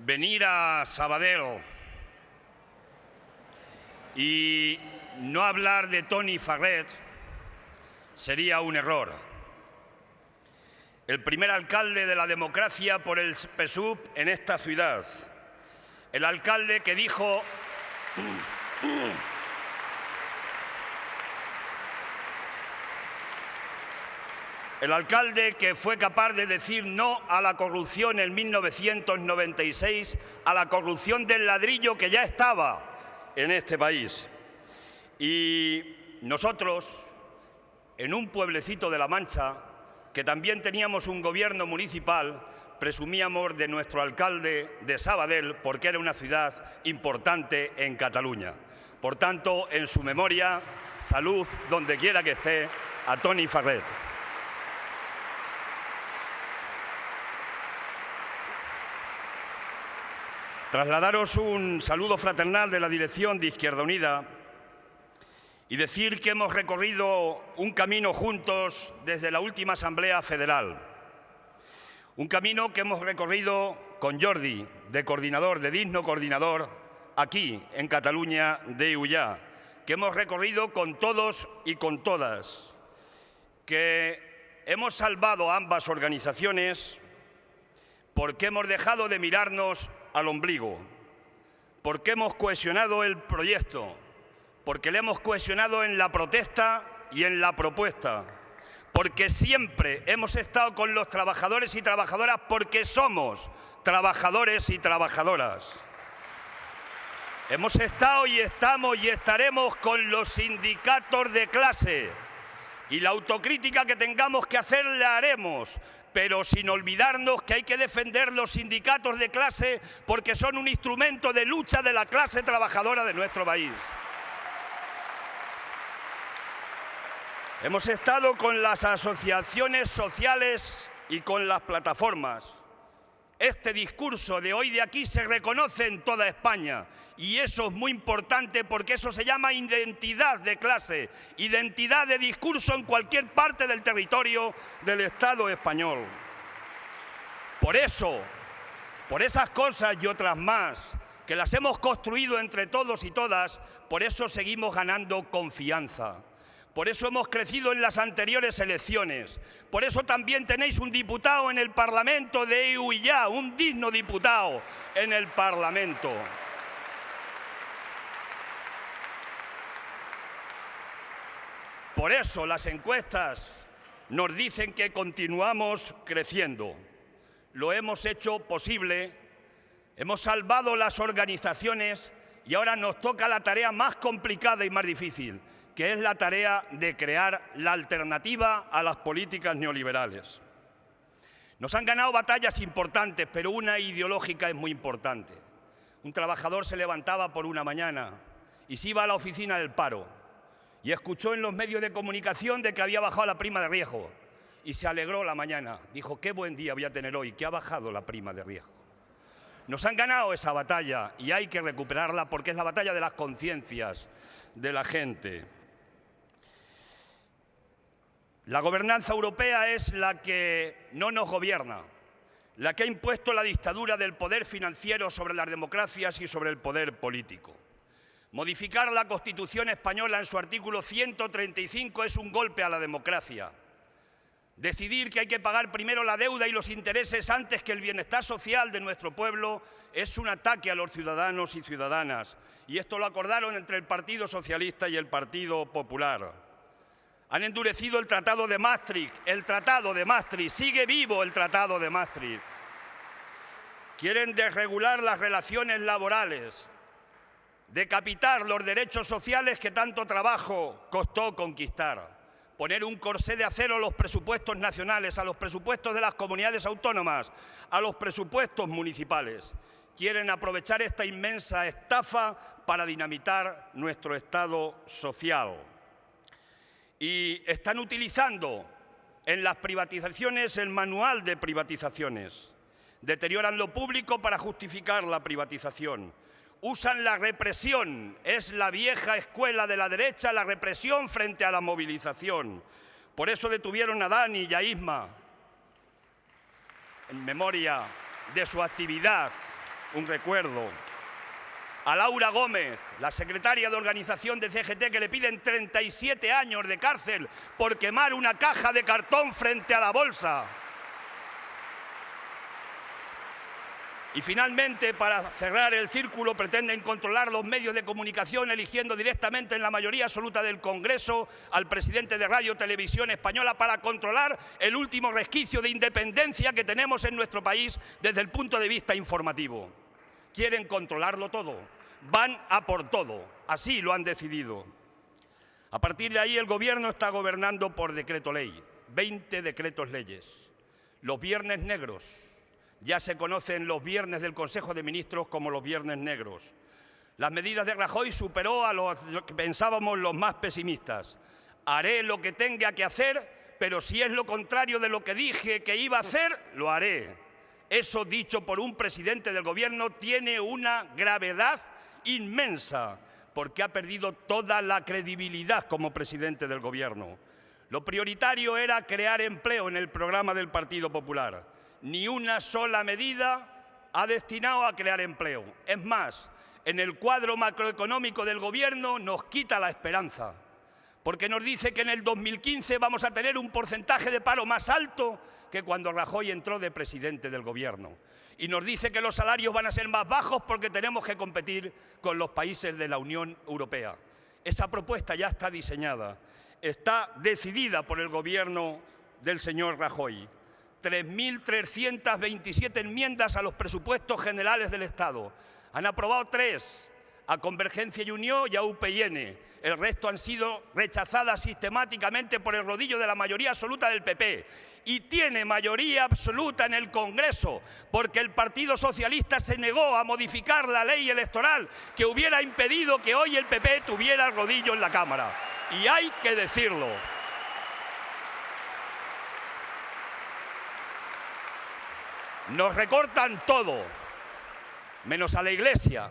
venir a Sabadell y no hablar de Toni Farret sería un error. El primer alcalde de la democracia por el PSUV en esta ciudad. El alcalde que dijo... El alcalde que fue capaz de decir no a la corrupción en 1996, a la corrupción del ladrillo que ya estaba en este país. Y nosotros, en un pueblecito de La Mancha, que también teníamos un gobierno municipal, presumíamos de nuestro alcalde de Sabadell porque era una ciudad importante en Cataluña. Por tanto, en su memoria, salud donde quiera que esté a Toni Farret. Trasladaros un saludo fraternal de la dirección de Izquierda Unida y decir que hemos recorrido un camino juntos desde la última Asamblea Federal. Un camino que hemos recorrido con Jordi, de coordinador, de digno coordinador, aquí en Cataluña de Ullà, que hemos recorrido con todos y con todas, que hemos salvado a ambas organizaciones porque hemos dejado de mirarnos al ombligo, porque hemos cohesionado el proyecto, porque le hemos cohesionado en la protesta y en la propuesta, porque siempre hemos estado con los trabajadores y trabajadoras porque somos trabajadores y trabajadoras. Hemos estado y estamos y estaremos con los sindicatos de clase y la autocrítica que tengamos que hacer la haremos, pero sin olvidarnos que hay que defender los sindicatos de clase porque son un instrumento de lucha de la clase trabajadora de nuestro país. Hemos estado con las asociaciones sociales y con las plataformas. Este discurso de hoy de aquí se reconoce en toda España y eso es muy importante porque eso se llama identidad de clase, identidad de discurso en cualquier parte del territorio del Estado español. Por eso, por esas cosas y otras más, que las hemos construido entre todos y todas, por eso seguimos ganando confianza. Por eso hemos crecido en las anteriores elecciones. Por eso también tenéis un diputado en el Parlamento de Ullà, un digno diputado en el Parlamento. Por eso las encuestas nos dicen que continuamos creciendo. Lo hemos hecho posible, hemos salvado las organizaciones y ahora nos toca la tarea más complicada y más difícil, que es la tarea de crear la alternativa a las políticas neoliberales. Nos han ganado batallas importantes, pero una ideológica es muy importante. Un trabajador se levantaba por una mañana y se iba a la oficina del paro y escuchó en los medios de comunicación de que había bajado la prima de riesgo y se alegró la mañana. Dijo, qué buen día voy a tener hoy, que ha bajado la prima de riesgo. Nos han ganado esa batalla y hay que recuperarla porque es la batalla de las conciencias de la gente. La gobernanza europea es la que no nos gobierna, la que ha impuesto la dictadura del poder financiero sobre las democracias y sobre el poder político. Modificar la Constitución española en su artículo 135 es un golpe a la democracia. Decidir que hay que pagar primero la deuda y los intereses antes que el bienestar social de nuestro pueblo es un ataque a los ciudadanos y ciudadanas. Y esto lo acordaron entre el Partido Socialista y el Partido Popular. Han endurecido el Tratado de Maastricht, sigue vivo el Tratado de Maastricht. Quieren desregular las relaciones laborales, decapitar los derechos sociales que tanto trabajo costó conquistar, poner un corsé de acero a los presupuestos nacionales, a los presupuestos de las comunidades autónomas, a los presupuestos municipales. Quieren aprovechar esta inmensa estafa para dinamitar nuestro Estado social. Y están utilizando en las privatizaciones el manual de privatizaciones. Deterioran lo público para justificar la privatización. Usan la represión, es la vieja escuela de la derecha, la represión frente a la movilización. Por eso detuvieron a Dani y a Isma, en memoria de su actividad un recuerdo. A Laura Gómez, la secretaria de organización de CGT, que le piden 37 años de cárcel por quemar una caja de cartón frente a la bolsa. Y finalmente, para cerrar el círculo, pretenden controlar los medios de comunicación eligiendo directamente en la mayoría absoluta del Congreso al presidente de Radio Televisión Española para controlar el último resquicio de independencia que tenemos en nuestro país desde el punto de vista informativo. Quieren controlarlo todo, van a por todo, así lo han decidido. A partir de ahí el Gobierno está gobernando por decreto ley, 20 decretos leyes. Los viernes negros. Ya se conocen los viernes del Consejo de Ministros como los viernes negros. Las medidas de Rajoy superó a lo que pensábamos los más pesimistas. Haré lo que tenga que hacer, pero si es lo contrario de lo que dije que iba a hacer, lo haré. Eso dicho por un presidente del Gobierno tiene una gravedad inmensa, porque ha perdido toda la credibilidad como presidente del Gobierno. Lo prioritario era crear empleo en el programa del Partido Popular. Ni una sola medida ha destinado a crear empleo. Es más, en el cuadro macroeconómico del Gobierno nos quita la esperanza, porque nos dice que en el 2015 vamos a tener un porcentaje de paro más alto que cuando Rajoy entró de presidente del Gobierno. Y nos dice que los salarios van a ser más bajos porque tenemos que competir con los países de la Unión Europea. Esa propuesta ya está diseñada, está decidida por el Gobierno del señor Rajoy. 3.327 enmiendas a los presupuestos generales del Estado. Han aprobado 3, a Convergencia y Unió y a UPyN. El resto han sido rechazadas sistemáticamente por el rodillo de la mayoría absoluta del PP. Y tiene mayoría absoluta en el Congreso, porque el Partido Socialista se negó a modificar la ley electoral que hubiera impedido que hoy el PP tuviera el rodillo en la Cámara. Y hay que decirlo. Nos recortan todo, menos a la Iglesia,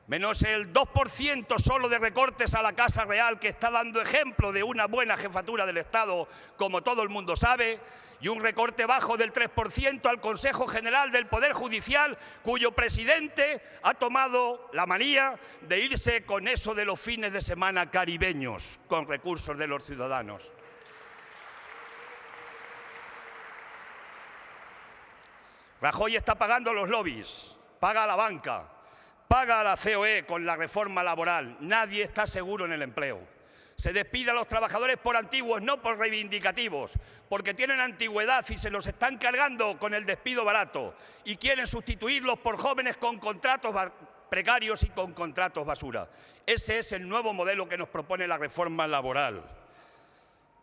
menos el 2% solo de recortes a la Casa Real, que está dando ejemplo de una buena jefatura del Estado, como todo el mundo sabe, y un recorte bajo del 3% al Consejo General del Poder Judicial, cuyo presidente ha tomado la manía de irse con eso de los fines de semana caribeños, con recursos de los ciudadanos. Rajoy está pagando los lobbies, paga a la banca, paga a la COE con la reforma laboral. Nadie está seguro en el empleo. Se despide a los trabajadores por antiguos, no por reivindicativos, porque tienen antigüedad y se los están cargando con el despido barato y quieren sustituirlos por jóvenes con contratos precarios y con contratos basura. Ese es el nuevo modelo que nos propone la reforma laboral.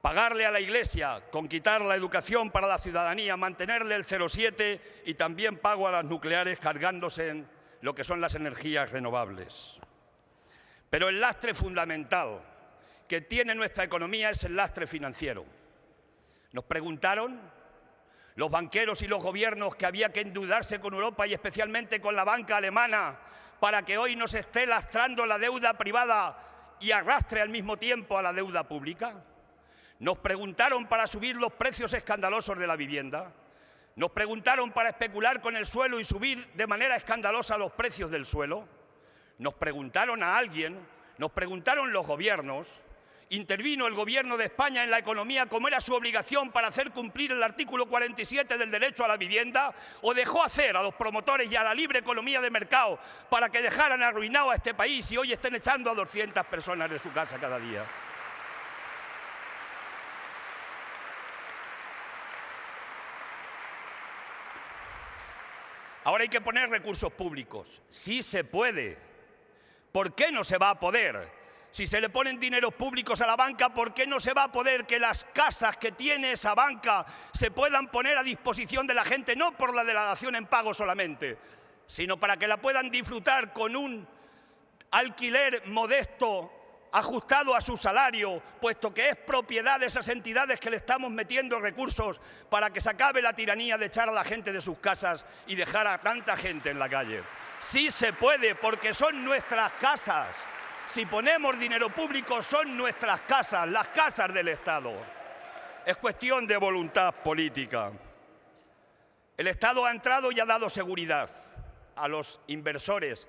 Pagarle a la Iglesia, con quitar la educación para la ciudadanía, mantenerle el 0,7 y también pago a las nucleares cargándose en lo que son las energías renovables. Pero el lastre fundamental que tiene nuestra economía es el lastre financiero. Nos preguntaron los banqueros y los gobiernos que había que endeudarse con Europa y especialmente con la banca alemana para que hoy nos esté lastrando la deuda privada y arrastre al mismo tiempo a la deuda pública. Nos preguntaron para subir los precios escandalosos de la vivienda. Nos preguntaron para especular con el suelo y subir de manera escandalosa los precios del suelo. Nos preguntaron a alguien, nos preguntaron los gobiernos. Intervino el Gobierno de España en la economía como era su obligación para hacer cumplir el artículo 47 del derecho a la vivienda, o dejó hacer a los promotores y a la libre economía de mercado para que dejaran arruinado a este país y hoy estén echando a 200 personas de su casa cada día. Ahora hay que poner recursos públicos. Sí se puede. ¿Por qué no se va a poder? Si se le ponen dineros públicos a la banca, ¿por qué no se va a poder que las casas que tiene esa banca se puedan poner a disposición de la gente, no por la dación en pago solamente, sino para que la puedan disfrutar con un alquiler modesto ajustado a su salario, puesto que es propiedad de esas entidades que le estamos metiendo recursos para que se acabe la tiranía de echar a la gente de sus casas y dejar a tanta gente en la calle? Sí se puede, porque son nuestras casas. Si ponemos dinero público, son nuestras casas, las casas del Estado. Es cuestión de voluntad política. El Estado ha entrado y ha dado seguridad. a los inversores,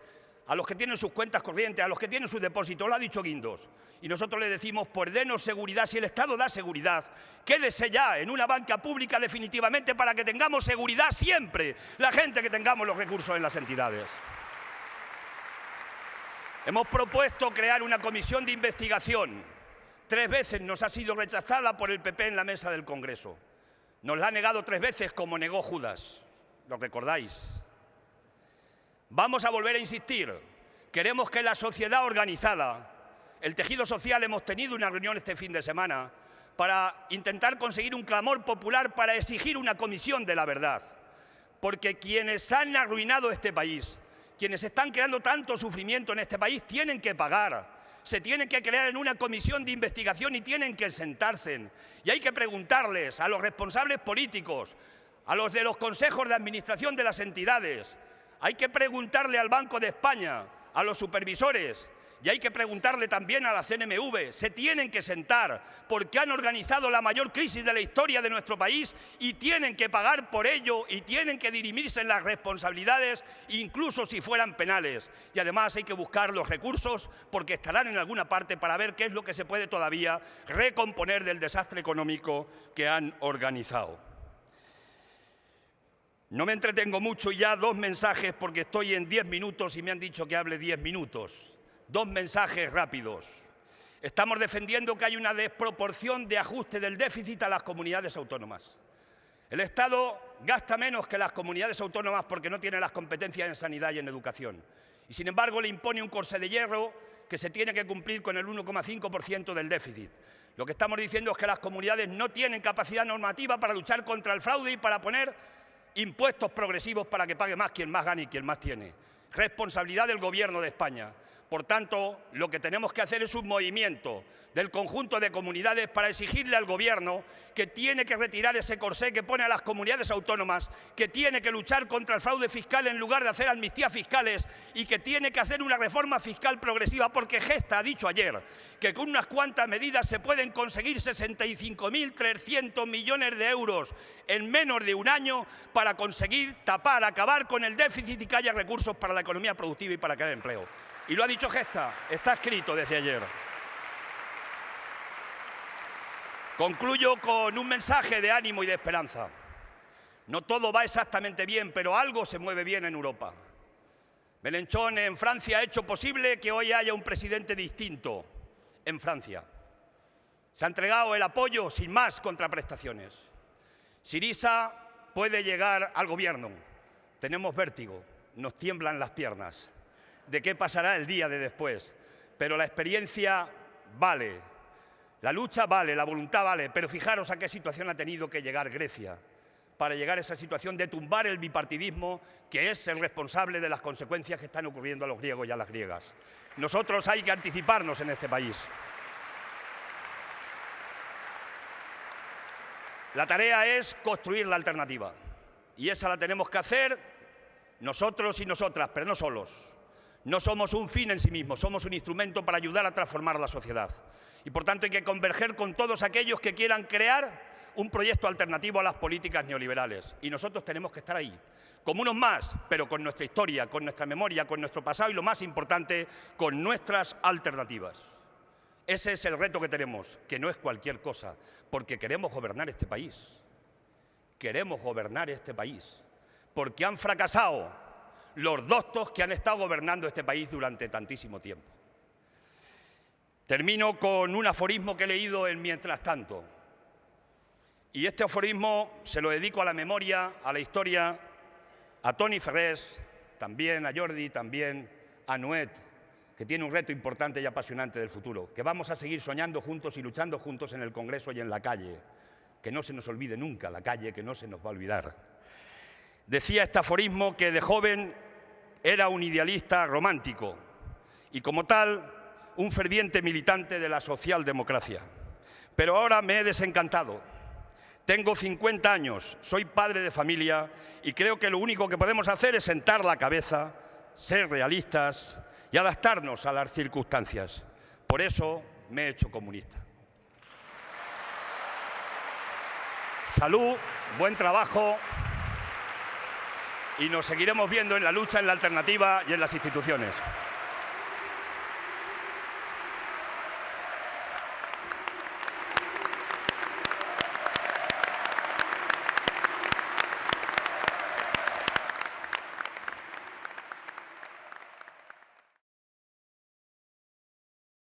a los que tienen sus cuentas corrientes, a los que tienen sus depósitos, lo ha dicho Guindos. Y nosotros le decimos, pues denos seguridad, si el Estado da seguridad, quédese ya en una banca pública definitivamente para que tengamos seguridad siempre, la gente que tengamos los recursos en las entidades. Hemos propuesto crear una comisión de investigación. 3 veces nos ha sido rechazada por el PP en la mesa del Congreso. Nos la ha negado 3 veces como negó Judas, ¿lo recordáis? Vamos a volver a insistir. Queremos que la sociedad organizada, el tejido social, hemos tenido una reunión este fin de semana para intentar conseguir un clamor popular para exigir una comisión de la verdad. Porque quienes han arruinado este país, quienes están creando tanto sufrimiento en este país, tienen que pagar. Se tienen que crear en una comisión de investigación y tienen que sentarse. Y hay que preguntarles a los responsables políticos, a los de los consejos de administración de las entidades, hay que preguntarle al Banco de España, a los supervisores, y hay que preguntarle también a la CNMV. Se tienen que sentar porque han organizado la mayor crisis de la historia de nuestro país y tienen que pagar por ello y tienen que dirimirse en las responsabilidades, incluso si fueran penales. Y además hay que buscar los recursos porque estarán en alguna parte para ver qué es lo que se puede todavía recomponer del desastre económico que han organizado. No me entretengo mucho y ya 2 mensajes porque estoy en 10 minutos y me han dicho que hable 10 minutos. 2 mensajes rápidos. Estamos defendiendo que hay una desproporción de ajuste del déficit a las comunidades autónomas. El Estado gasta menos que las comunidades autónomas porque no tiene las competencias en sanidad y en educación. Y sin embargo le impone un corsé de hierro que se tiene que cumplir con el 1,5% del déficit. Lo que estamos diciendo es que las comunidades no tienen capacidad normativa para luchar contra el fraude y para poner impuestos progresivos para que pague más quien más gane y quien más tiene. Responsabilidad del Gobierno de España. Por tanto, lo que tenemos que hacer es un movimiento del conjunto de comunidades para exigirle al Gobierno que tiene que retirar ese corsé que pone a las comunidades autónomas, que tiene que luchar contra el fraude fiscal en lugar de hacer amnistías fiscales y que tiene que hacer una reforma fiscal progresiva, porque Gesta ha dicho ayer que con unas cuantas medidas se pueden conseguir 65.300 millones de euros en menos de un año para conseguir tapar, acabar con el déficit y que haya recursos para la economía productiva y para crear empleo. Y lo ha dicho Gesta, está escrito desde ayer. Concluyo con un mensaje de ánimo y de esperanza. No todo va exactamente bien, pero algo se mueve bien en Europa. Mélenchon en Francia ha hecho posible que hoy haya un presidente distinto en Francia. Se ha entregado el apoyo sin más contraprestaciones. Syriza puede llegar al gobierno. Tenemos vértigo, nos tiemblan las piernas de qué pasará el día de después. Pero la experiencia vale, la lucha vale, la voluntad vale. Pero fijaros a qué situación ha tenido que llegar Grecia para llegar a esa situación de tumbar el bipartidismo que es el responsable de las consecuencias que están ocurriendo a los griegos y a las griegas. Nosotros hay que anticiparnos en este país. La tarea es construir la alternativa. Y esa la tenemos que hacer nosotros y nosotras, pero no solos. No somos un fin en sí mismo, somos un instrumento para ayudar a transformar la sociedad. Y por tanto hay que converger con todos aquellos que quieran crear un proyecto alternativo a las políticas neoliberales. Y nosotros tenemos que estar ahí, como unos más, pero con nuestra historia, con nuestra memoria, con nuestro pasado y lo más importante, con nuestras alternativas. Ese es el reto que tenemos, que no es cualquier cosa, porque queremos gobernar este país. Queremos gobernar este país, porque han fracasado los doctos que han estado gobernando este país durante tantísimo tiempo. Termino con un aforismo que he leído en Mientras tanto. Y este aforismo se lo dedico a la memoria, a la historia, a Toni Ferrés, también a Jordi, también a Nuet, que tiene un reto importante y apasionante del futuro, que vamos a seguir soñando juntos y luchando juntos en el Congreso y en la calle. Que no se nos olvide nunca la calle, que no se nos va a olvidar. Decía este aforismo que de joven era un idealista romántico y como tal un ferviente militante de la socialdemocracia. Pero ahora me he desencantado. Tengo 50 años, soy padre de familia y creo que lo único que podemos hacer es sentar la cabeza, ser realistas y adaptarnos a las circunstancias. Por eso me he hecho comunista. Salud, buen trabajo y nos seguiremos viendo en la lucha, en la alternativa y en las instituciones.